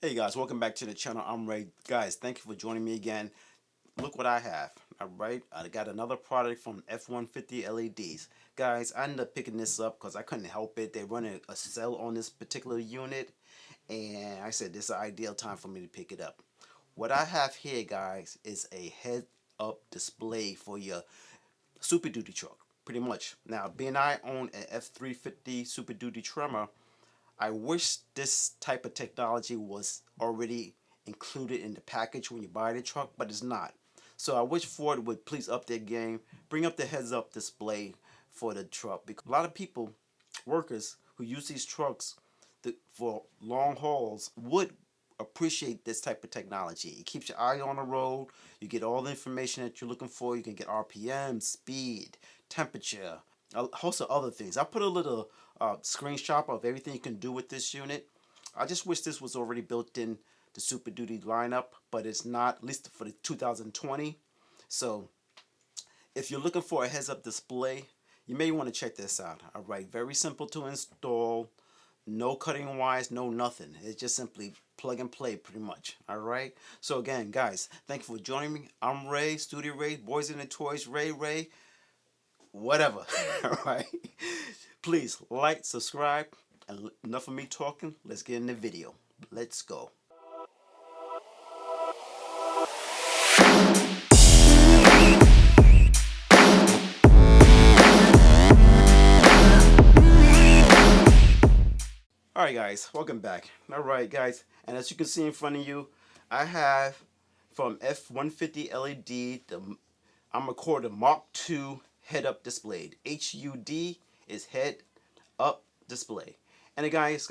Hey guys, welcome back to the channel. I'm Ray. Guys, thank you for joining me again. Look what I have. Alright, I got another product from F150 LEDs. Guys, I ended up picking this up because I couldn't help it. They're running a sale on this particular unit, and I said this is an ideal time for me to pick it up. What I have here, guys, is a head-up display for your Super Duty truck, pretty much. Now, being I own an F350 Super Duty Tremor, I wish this type of technology was already included in the package when you buy the truck, but it's not. So I wish Ford would please up their game, bring up the heads-up display for the truck, because a lot of people, workers who use these trucks for long hauls would appreciate this type of technology. It keeps your eye on the road. You get all the information that you're looking for. You can get RPM, speed, temperature, a host of other things. I put a little screenshot of everything you can do with this unit. I just wish this was already built in the Super Duty lineup, but it's not, at least for the 2020. So if you're looking for a heads-up display, you may want to check this out. All right, very simple to install. No cutting wires, no nothing. It's just simply plug and play pretty much. All right. So again, guys, thank you for joining me. I'm Ray, Studio Ray, Boys in the Toys, Ray, whatever. All right. Please like, subscribe, and enough of me talking. Let's get in the video. Let's go. Alright guys, welcome back. Alright guys, and as you can see in front of you, I have from F150 LED, I'm recording Mark II head-up display. HUD is head-up display. And the guys,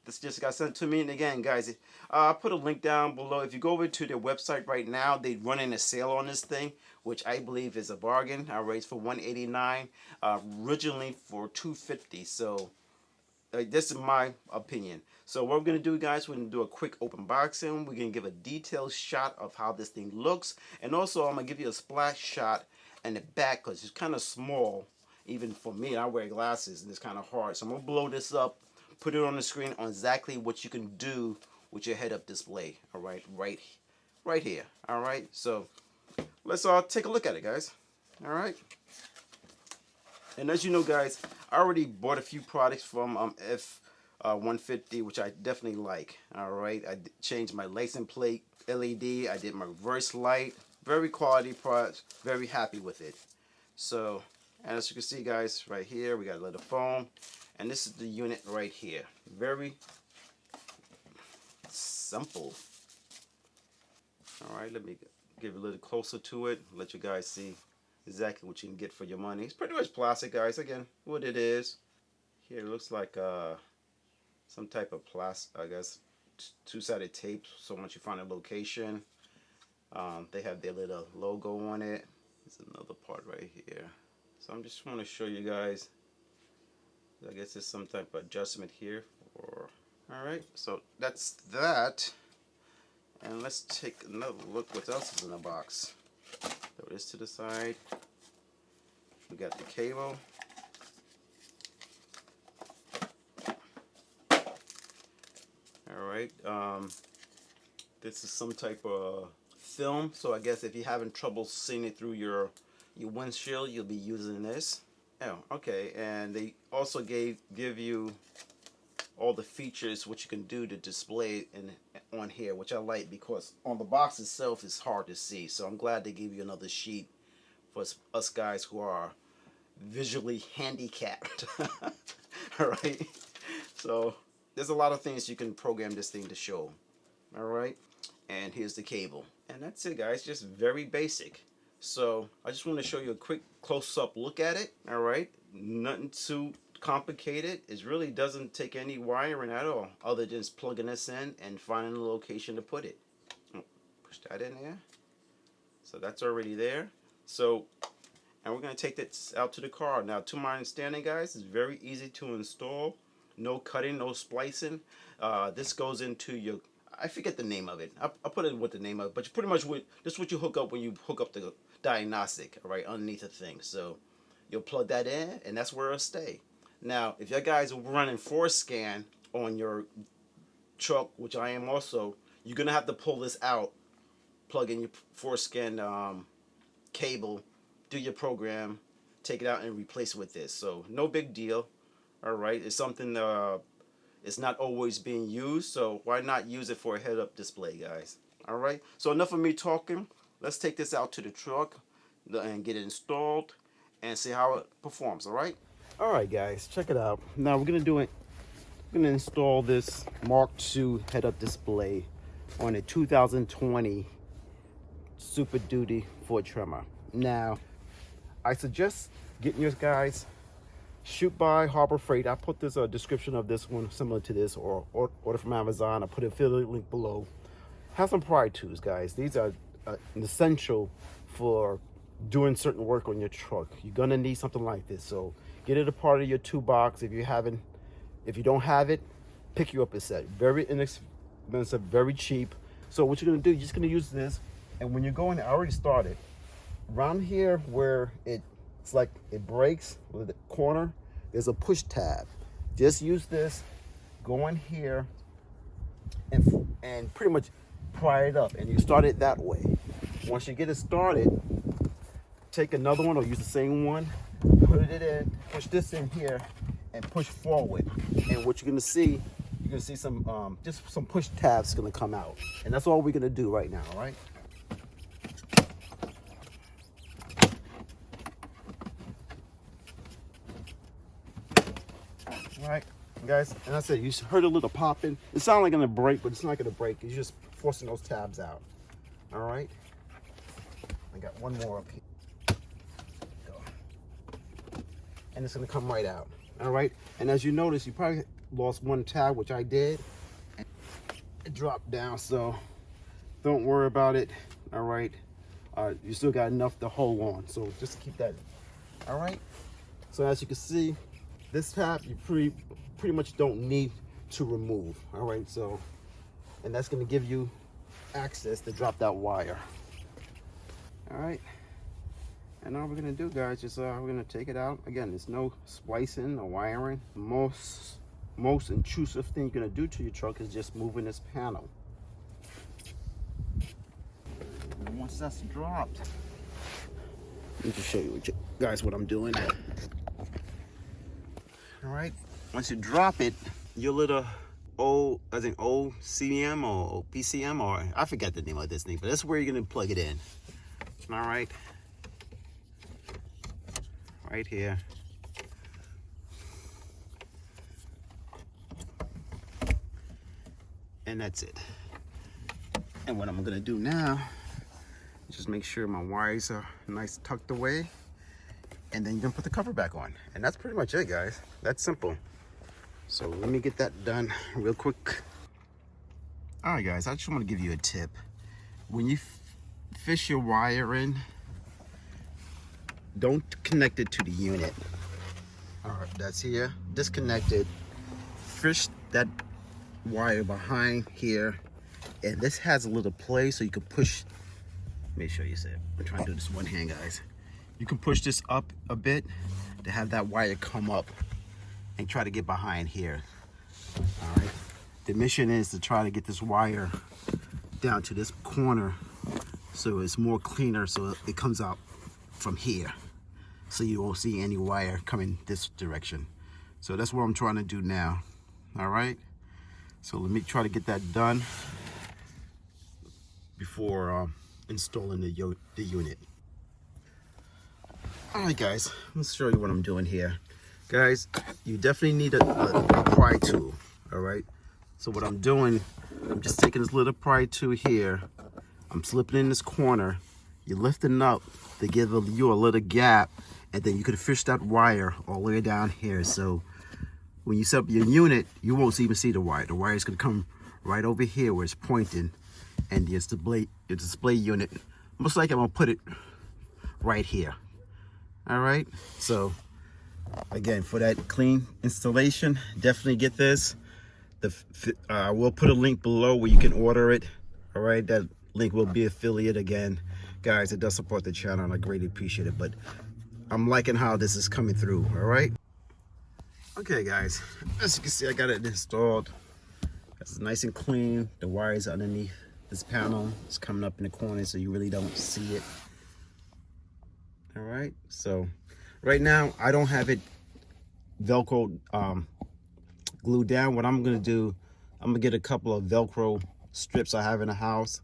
this just got sent to me. And again, guys, I put a link down below. If you go over to their website right now, they're running a sale on this thing, which I believe is a bargain. I raised for $189, originally for $250. So this is my opinion. So what we're going to do, guys, we're going to do a quick open boxing. We're going to give a detailed shot of how this thing looks. And also, I'm going to give you a splash shot in the back because it's kind of small. Even for me, I wear glasses and it's kind of hard. So I'm going to blow this up, put it on the screen on exactly what you can do with your head-up display. All right, right here. All right, so let's take a look at it, guys. All right. And as you know, guys, I already bought a few products from F150, which I definitely like. All right, I changed my license plate LED. I did my reverse light. Very quality product. Very happy with it. So, and as you can see, guys, right here, we got a little foam. And this is the unit right here. Very simple. All right, let me give a little closer to it. Let you guys see exactly what you can get for your money. It's pretty much plastic, guys. Again, what it is. Here it looks like some type of plastic, I guess, two-sided tape. So once you find a location, they have their little logo on it. There's another part right here. So I'm just want to show you guys. I guess there's some type of adjustment here for. All right, so that's that. And let's take another look what else is in the box. Throw this to the side. We got the cable. Alright, this is some type of film, so I guess if you're having trouble seeing it through your windshield, you'll be using this. Oh, okay, and they also give you all the features what you can do to display on here, which I like because on the box itself it's hard to see. So I'm glad they gave you another sheet for us guys who are visually handicapped. Alright, so there's a lot of things you can program this thing to show. Alright, and here's the cable. And that's it, guys, just very basic. So I just want to show you a quick close-up look at it. Alright, nothing too complicated. It really doesn't take any wiring at all, other than just plugging this in and finding a location to put it. Push that in there. So that's already there. So, and we're going to take this out to the car. Now, to my understanding, guys, it's very easy to install. No cutting, no splicing. This goes into your, I forget the name of it. I'll put it with the name of it, but you pretty much this is what you hook up when you hook up the diagnostic, all right, underneath the thing. So you'll plug that in, and that's where it'll stay. Now, if your guys are running 4 scan on your truck, which I am also, you're gonna have to pull this out, plug in your foreskin cable, do your program, take it out and replace it with this. So no big deal. All right, it's something it's not always being used, so why not use it for a head-up display, guys? All right, so enough of me talking. Let's take this out to the truck and get it installed and see how it performs. All right, guys, check it out. Now we're gonna install this Mark II head-up display on a 2020 Super Duty Ford Tremor. Now, I suggest getting yours, guys. Shoot by Harbor Freight. I put this description of this one similar to this, or order from Amazon. I put an affiliate link below. Have some prior twos, guys. These are an essential for doing certain work on your truck. You're gonna need something like this, so get it a part of your toolbox. If you don't have it, pick you up a set. Very inexpensive, very cheap. So what you're gonna do, you're just gonna use this, and when you're going, I already started around here where it's like it breaks with the corner, there's a push tab. Just use this, go in here and pretty much pry it up, and you start it that way. Once you get it started, take another one or use the same one, put it in, push this in here and push forward. And what you're gonna see some just some push tabs gonna come out. And that's all we're gonna do right now, all right? All right, guys, and I said you heard a little popping. It sounded like gonna break, but it's not gonna break. It's just forcing those tabs out. All right, I got one more up here. Go. And it's gonna come right out. All right, and as you notice, you probably lost one tab, which I did. It dropped down, so don't worry about it. All right, you still got enough to hold on, so just keep that. All right, so as you can see, this tab you pretty much don't need to remove. All right, so, and that's going to give you access to drop that wire. All right, and all we're going to do, guys, is we're going to take it out. Again, there's no splicing or wiring. Most intrusive thing you're going to do to your truck is just moving this panel. And once that's dropped, let me just show you guys what I'm doing. All right, once you drop it, your little OCM or PCM, or I forget the name of this thing, but that's where you're gonna plug it in. All right, right here. And that's it. And what I'm gonna do now, just make sure my wires are nice tucked away, and then you're gonna put the cover back on. And that's pretty much it, guys. That's simple. So let me get that done real quick. All right, guys, I just want to give you a tip. When you fish your wire in, don't connect it to the unit. All right, that's here, disconnected. Fish that wire behind here, and this has a little play so you can push. Let me show you. I'm trying to do this one hand, guys. You can push this up a bit to have that wire come up and try to get behind here. All right. The mission is to try to get this wire down to this corner so it's more cleaner, so it comes out from here. So you won't see any wire coming this direction. So that's what I'm trying to do now. All right. So let me try to get that done before installing the unit. All right, guys, let's show you what I'm doing here. Guys, you definitely need a pry tool. All right, so what I'm doing, I'm just taking this little pry tool here, I'm slipping in this corner, you're lifting up to give you a little gap, and then you can fish that wire all the way down here. So when you set up your unit, you won't even see the wire. The wire is going to come right over here where it's pointing, and your display unit, most likely I'm going to put it right here. All right, so again, for that clean installation, definitely get this. I will put a link below where you can order it. All right, that link will be affiliate again. Guys, it does support the channel and I greatly appreciate it, but I'm liking how this is coming through. All right, okay, guys, as you can see, I got it installed. It's nice and clean. The wires underneath this panel is coming up in the corner, so you really don't see it. All right, so right now I don't have it Velcro glued down. What I'm gonna do, I'm gonna get a couple of Velcro strips I have in the house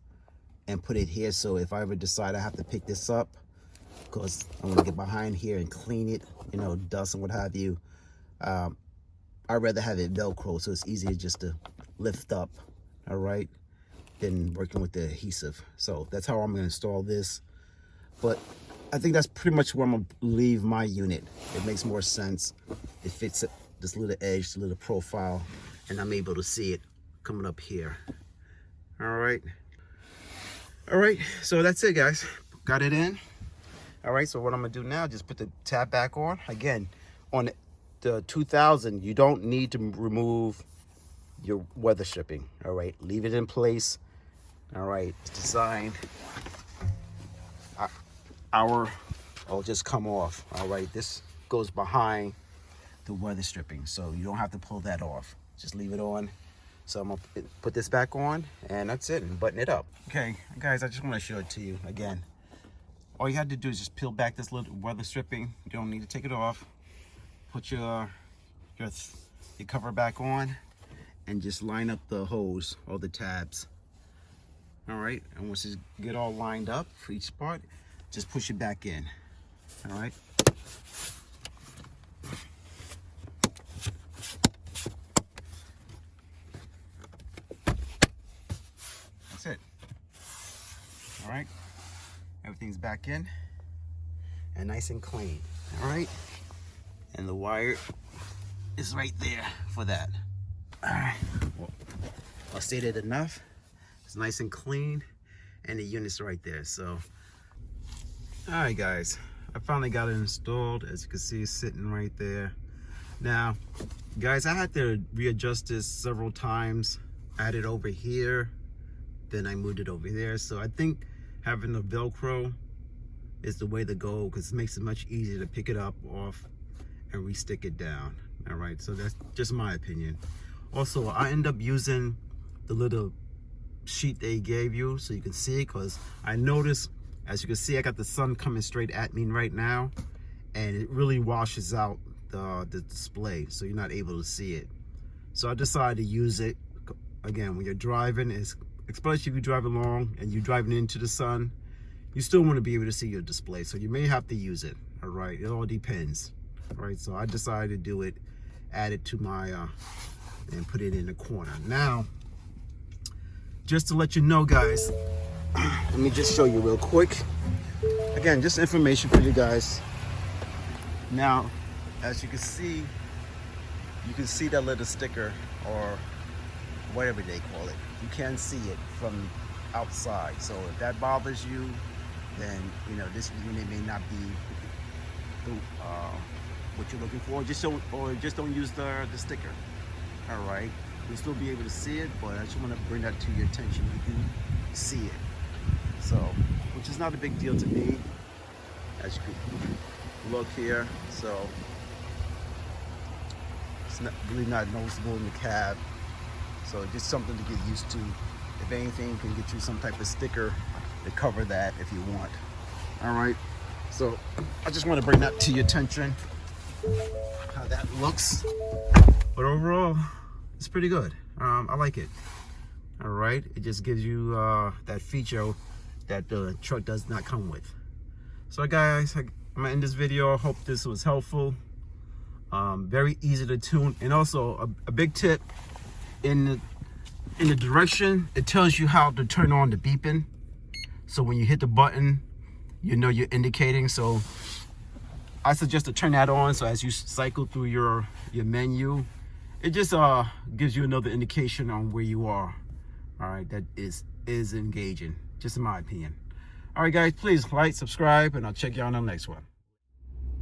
and put it here, so if I ever decide I have to pick this up, because I'm gonna get behind here and clean it, you know, dust and what have you, I'd rather have it Velcro so it's easier just to lift up, all right, than working with the adhesive. So that's how I'm gonna install this. But I think that's pretty much where I'm gonna leave my unit. It makes more sense. It fits this little edge, this little profile, and I'm able to see it coming up here. All right, so that's it, guys. Got it in. All right, so what I'm gonna do now, just put the tab back on. Again, on the 2000, you don't need to remove your weather stripping. All right, leave it in place. All right, it's designed. I'll just come off. All right, this goes behind the weather stripping, so you don't have to pull that off. Just leave it on. So I'm gonna put this back on, and that's it, and button it up. Okay, guys, I just want to show it to you again. All you have to do is just peel back this little weather stripping. You don't need to take it off. Put your cover back on, and just line up the hose or the tabs. All right, and once you get all lined up for each part, just push it back in. All right. That's it. All right. Everything's back in and nice and clean. All right. And the wire is right there for that. All right. Well, I stated enough. It's nice and clean, and the unit's right there. So, all right, guys. I finally got it installed. As you can see, it's sitting right there. Now, guys, I had to readjust this several times. I had it over here, then I moved it over there. So I think having the Velcro is the way to go, because it makes it much easier to pick it up off and re-stick it down. All right, so that's just my opinion. Also, I end up using the little sheet they gave you so you can see it, because I noticed, as you can see, I got the sun coming straight at me right now, and it really washes out the display, so you're not able to see it. So I decided to use it. Again, when you're driving, especially if you're driving along and you're driving into the sun, you still want to be able to see your display, so you may have to use it. All right, it all depends. All right, so I decided to do it, add it to my and put it in the corner. Now, just to let you know, guys, let me just show you real quick. Again, just information for you guys. Now, as you can see that little sticker, or whatever they call it. You can see it from outside. So if that bothers you, then you know this unit may not be what you're looking for. Just don't use the sticker. All right, you'll still be able to see it, but I just want to bring that to your attention. You can see it, so which is not a big deal to me, as you can look here. So it's really not noticeable in the cab. So just something to get used to. If anything, you can get you some type of sticker to cover that if you want. All right, so I just want to bring that to your attention, how that looks. But overall, it's pretty good. I like it. All right, it just gives you that feature that the truck does not come with. So guys, I'm gonna end this video. I hope this was helpful. Very easy to tune, and also a big tip, in the direction, it tells you how to turn on the beeping. So when you hit the button, you know you're indicating. So I suggest to turn that on, so as you cycle through your menu, it just gives you another indication on where you are. All right, that is engaging, just in my opinion. All right, guys, please like, subscribe, and I'll check you out on the next one.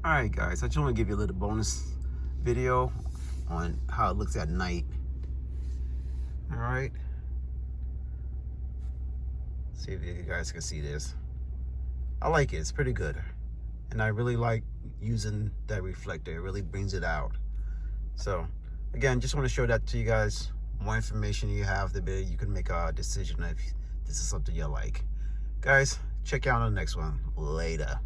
All right, guys, I just want to give you a little bonus video on how it looks at night. All right, see if you guys can see this. I like it. It's pretty good, and I really like using that reflector. It really brings it out. So again, just want to show that to you guys more information you have, the better you can make a decision if this is something you like. Guys, check you out on the next one. Later.